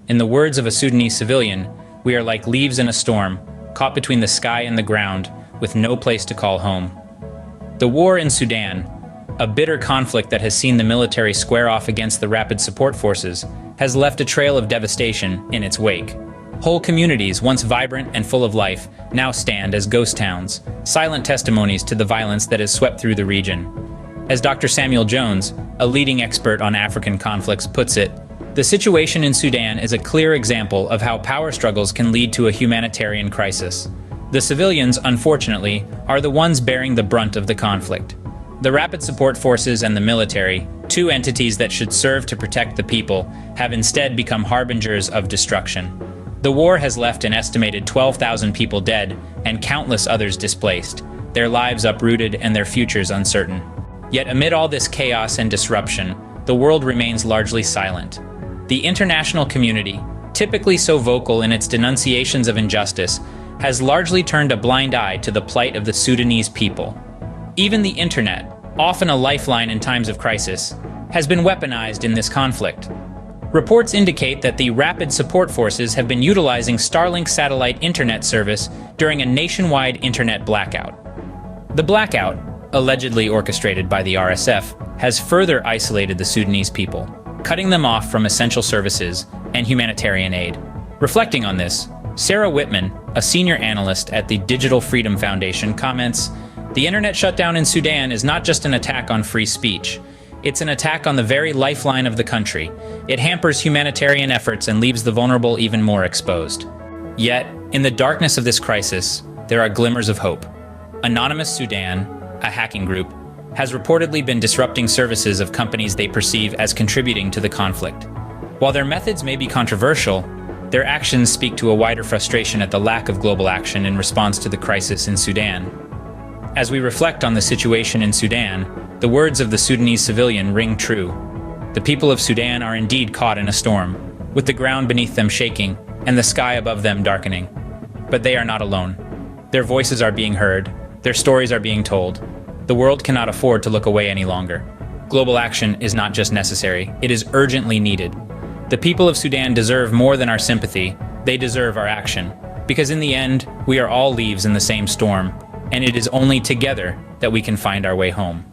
In the words of a Sudanese civilian, we are like leaves in a storm, caught between the sky and the ground, with no place to call home. The war in Sudan, a bitter conflict that has seen the military square off against the Rapid Support Forces, has left a trail of devastation in its wake. Whole communities, once vibrant and full of life, now stand as ghost towns, silent testimonies to the violence that has swept through the region. As Dr. Samuel Jones, a leading expert on African conflicts, puts it, the situation in Sudan is a clear example of how power struggles can lead to a humanitarian crisis. The civilians, unfortunately, are the ones bearing the brunt of the conflict. The Rapid Support Forces and the military, two entities that should serve to protect the people, have instead become harbingers of destruction. The war has left an estimated 12,000 people dead and countless others displaced, their lives uprooted and their futures uncertain. Yet amid all this chaos and disruption, the world remains largely silent. The international community, typically so vocal in its denunciations of injustice, has largely turned a blind eye to the plight of the Sudanese people. Even the internet, often a lifeline in times of crisis, has been weaponized in this conflict. Reports indicate that the Rapid Support Forces have been utilizing Starlink satellite internet service during a nationwide internet blackout. The blackout, allegedly orchestrated by the RSF, has further isolated the Sudanese people, cutting them off from essential services and humanitarian aid. Reflecting on this, Sarah Whitman, a senior analyst at the Digital Freedom Foundation, comments, "The internet shutdown in Sudan is not just an attack on free speech. It's an attack on the very lifeline of the country. It hampers humanitarian efforts and leaves the vulnerable even more exposed." Yet, in the darkness of this crisis, there are glimmers of hope. Anonymous Sudan, a hacking group, has reportedly been disrupting services of companies they perceive as contributing to the conflict. While their methods may be controversial, their actions speak to a wider frustration at the lack of global action in response to the crisis in Sudan. As we reflect on the situation in Sudan, the words of the Sudanese civilian ring true. The people of Sudan are indeed caught in a storm, with the ground beneath them shaking and the sky above them darkening. But they are not alone. Their voices are being heard, their stories are being told. The world cannot afford to look away any longer. Global action is not just necessary, it is urgently needed. The people of Sudan deserve more than our sympathy, they deserve our action. Because in the end, we are all leaves in the same storm, and it is only together that we can find our way home.